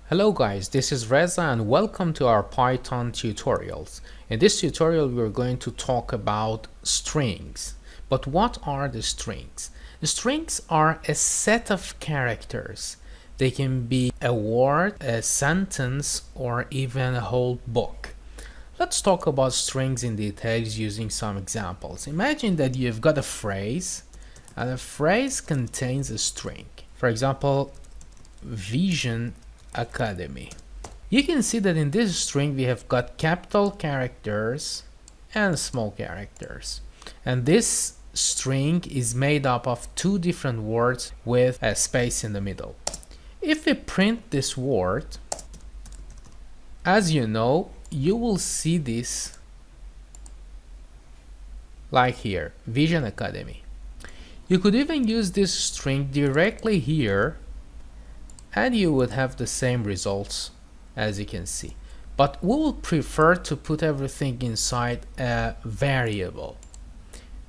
Hello guys, this is Reza and welcome to our Python tutorials. In this tutorial we are going to talk about strings. But what are the strings? The strings are a set of characters. They can be a word, a sentence, or even a whole book. Let's talk about strings in details using some examples. Imagine that you've got a phrase and a phrase contains a string. For example, Vision Academy. You can see that in this string we have got capital characters and small characters, and this string is made up of two different words with a space in the middle. If we print this word, as you know, you will see this like here, Vision Academy. You could even use this string directly here and you would have the same results as you can see. But we will prefer to put everything inside a variable.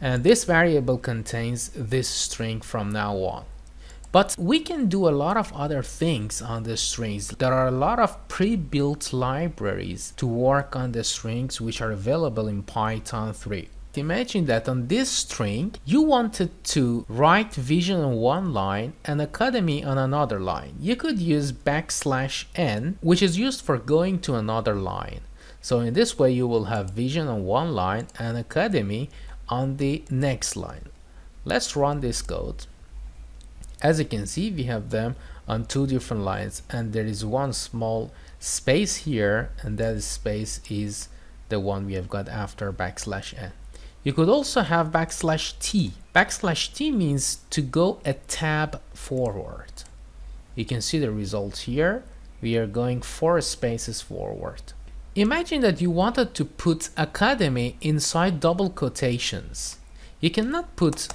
And this variable contains this string from now on. But we can do a lot of other things on the strings. There are a lot of pre-built libraries to work on the strings which are available in Python 3. Imagine that on this string you wanted to write vision on one line and academy on another line. You could use \n, which is used for going to another line. So in this way you will have vision on one line and academy on the next line. Let's run this code. As you can see, we have them on two different lines and there is one small space here, and that space is the one we have got after \n. You could also have \t. \t means to go a tab forward. You can see the results here. We are going 4 spaces forward. Imagine that you wanted to put academy inside double quotations. You cannot put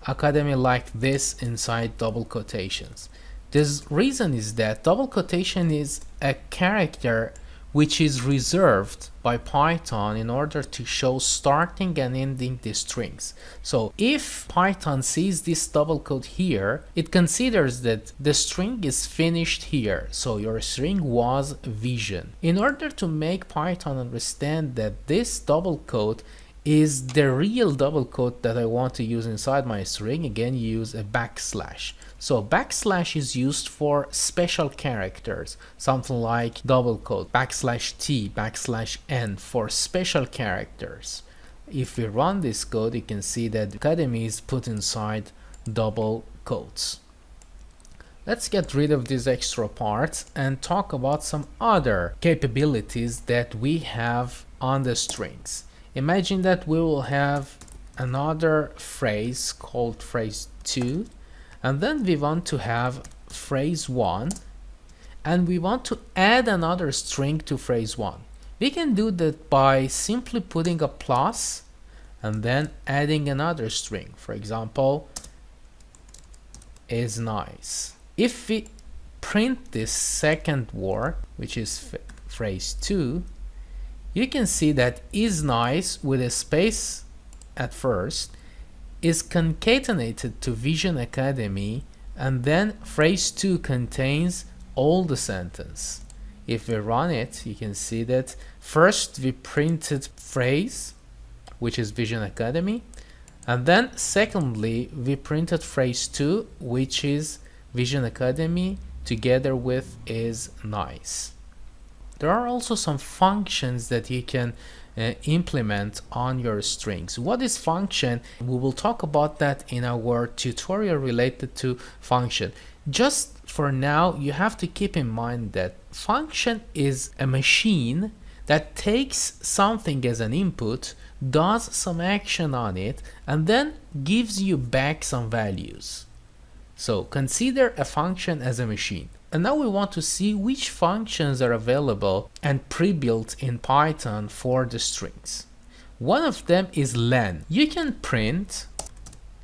academy like this inside double quotations. The reason is that double quotation is a character which is reserved by Python in order to show starting and ending the strings. So if Python sees this double quote here, it considers that the string is finished here. So your string was vision. In order to make Python understand that this double quote is the real double quote that I want to use inside my string, again you use a \. So \ is used for special characters, something like double quote, \t, \n for special characters. If we run this code, you can see that academy is put inside double quotes. Let's get rid of these extra parts and talk about some other capabilities that we have on the strings. Imagine that we will have another phrase called phrase 2, and then we want to have phrase 1, and we want to add another string to phrase 1. We can do that by simply putting a plus and then adding another string. For example, is nice. If we print this second word, which is phrase 2, you can see that is nice with a space at first is concatenated to Vision Academy, and then phrase 2 contains all the sentence. If we run it, you can see that first we printed phrase, which is Vision Academy, and then secondly we printed phrase 2, which is Vision Academy together with is nice. There are also some functions that you can implement on your strings. What is function? We will talk about that in our tutorial related to function. Just for now, you have to keep in mind that function is a machine that takes something as an input, does some action on it, and then gives you back some values. So consider a function as a machine. And now we want to see which functions are available and pre-built in Python for the strings. One of them is len. You can print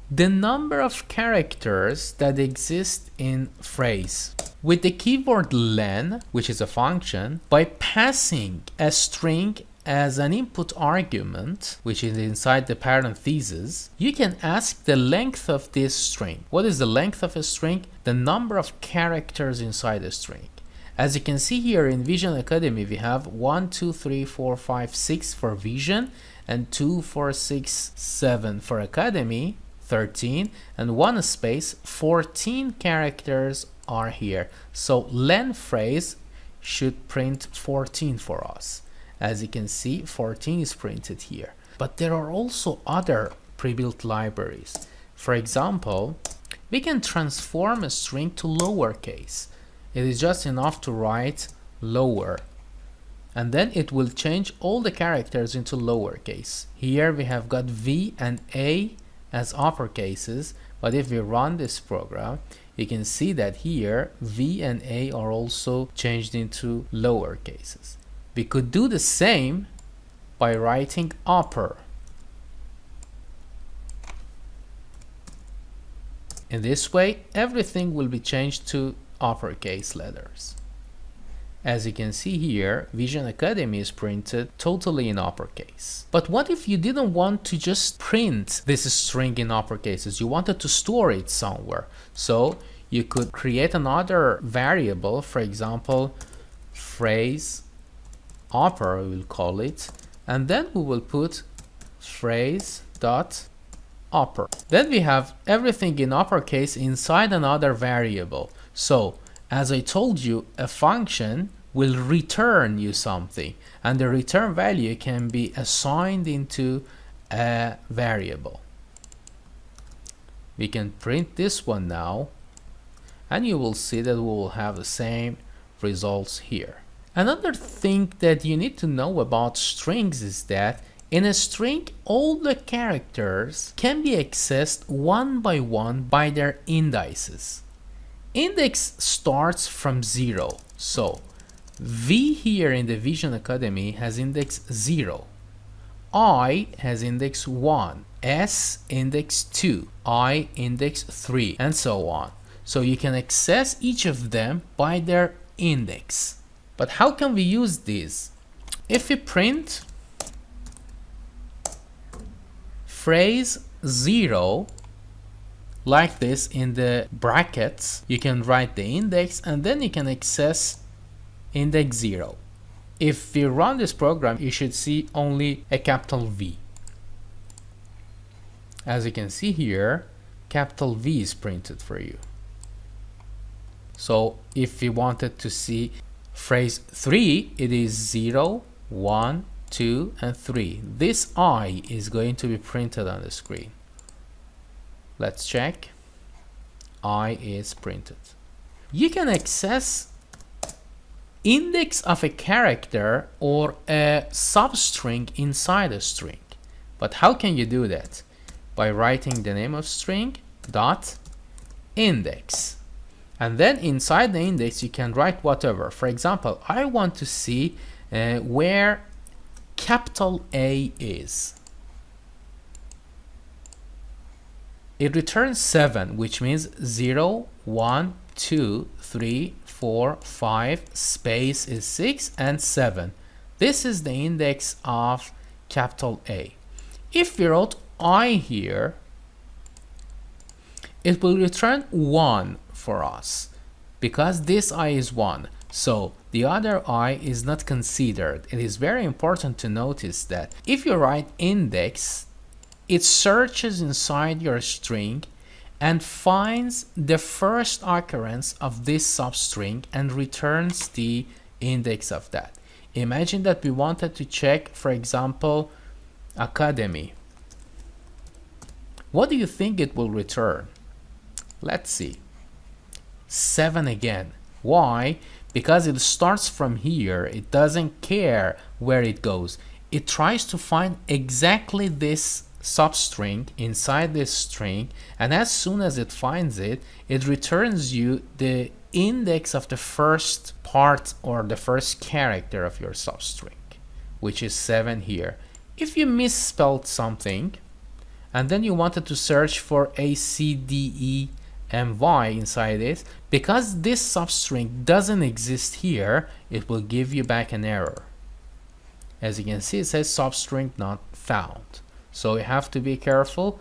the number of characters that exist in phrase with the keyword len, which is a function, by passing a string as an input argument, which is inside the parentheses. You can ask the length of this string. What is the length of a string? The number of characters inside a string. As you can see here in Vision Academy, we have 1, 2, 3, 4, 5, 6 for Vision, and 2, 4, 6, 7 for Academy, 13, and 1 space, 14 characters are here. So len phrase should print 14 for us. As you can see, 14 is printed here. But there are also other pre-built libraries. For example, we can transform a string to lowercase. It is just enough to write lower, and then it will change all the characters into lowercase. Here we have got V and A as uppercases, but if we run this program, you can see that here V and A are also changed into lower cases. We could do the same by writing upper. In this way, everything will be changed to uppercase letters. As you can see here, Vision Academy is printed totally in uppercase. But what if you didn't want to just print this string in uppercases? You wanted to store it somewhere. So you could create another variable, for example, phrase upper, we will call it, and then we will put phrase dot upper. Then we have everything in uppercase inside another variable. So as I told you, a function will return you something, and the return value can be assigned into a variable. We can print this one now, and you will see that we will have the same results here. Another thing that you need to know about strings is that in a string, all the characters can be accessed one by one by their indices. Index starts from 0. So V here in the Vision Academy has index 0. I has index 1. S index 2. I index 3, and so on. So you can access each of them by their index. But how can we use these? If we print phrase 0 like this in the brackets, you can write the index and then you can access index 0. If we run this program, you should see only a capital V. As you can see here, capital V is printed for you. So if we wanted to see phrase 3, it is 0, 1, 2, and 3. This I is going to be printed on the screen. Let's check. I is printed. You can access index of a character or a substring inside a string. But how can you do that? By writing the name of string dot index. And then inside the index you can write whatever. For example, I want to see where capital A is. It returns 7, which means 0, 1, 2, 3, 4, 5, space is 6, and 7. This is the index of capital A. If we wrote I here, it will return 1 for us because this I is 1. So the other I is not considered. It is very important to notice that if you write index, it searches inside your string and finds the first occurrence of this substring and returns the index of that. Imagine that we wanted to check, for example, academy. What do you think it will return? Let's see. 7 again. Why? Because it starts from here. It doesn't care where it goes. It tries to find exactly this substring inside this string, and as soon as it finds it, it returns you the index of the first part or the first character of your substring, which is 7 here. If you misspelled something and then you wanted to search for A, C, D, E, and Y inside it, because this substring doesn't exist here, it will give you back an error. As you can see, it says substring not found. So you have to be careful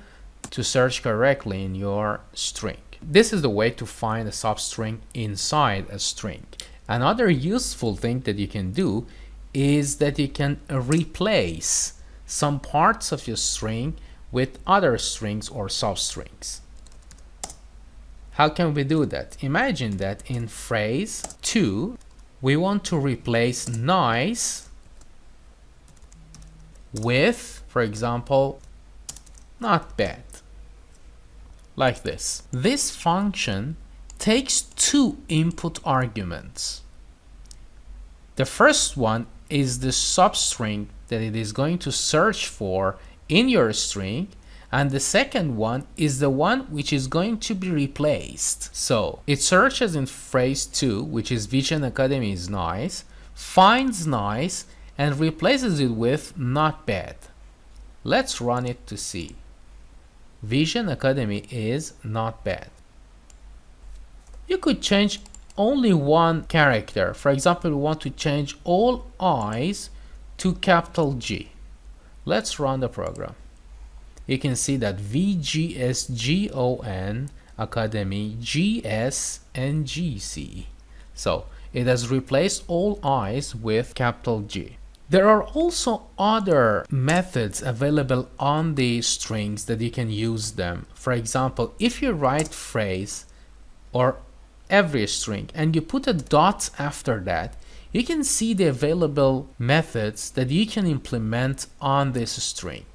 to search correctly in your string. This is the way to find a substring inside a string. Another useful thing that you can do is that you can replace some parts of your string with other strings or substrings. How can we do that? Imagine that in phrase 2, we want to replace nice with, for example, not bad. Like this. This function takes two input arguments. The first one is the substring that it is going to search for in your string, and the second one is the one which is going to be replaced. So it searches in phrase 2, which is Vision Academy is nice, finds nice, and replaces it with not bad. Let's run it to see. Vision Academy is not bad. You could change only one character. For example, we want to change all I's to capital G. Let's run the program. You can see that VGSGON Academy GSNGC. So it has replaced all I's with capital G. There are also other methods available on the strings that you can use them. For example, if you write phrase or every string and you put a dot after that, you can see the available methods that you can implement on this string.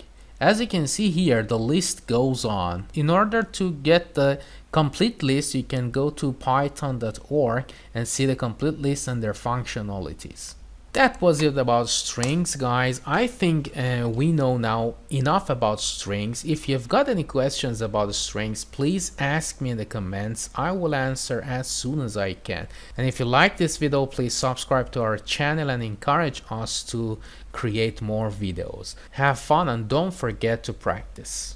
As you can see here, the list goes on. In order to get the complete list, you can go to python.org and see the complete list and their functionalities. That was it about strings, guys. I think we know now enough about strings. If you've got any questions about strings, please ask me in the comments. I will answer as soon as I can. And if you like this video, please subscribe to our channel and encourage us to create more videos. Have fun and don't forget to practice.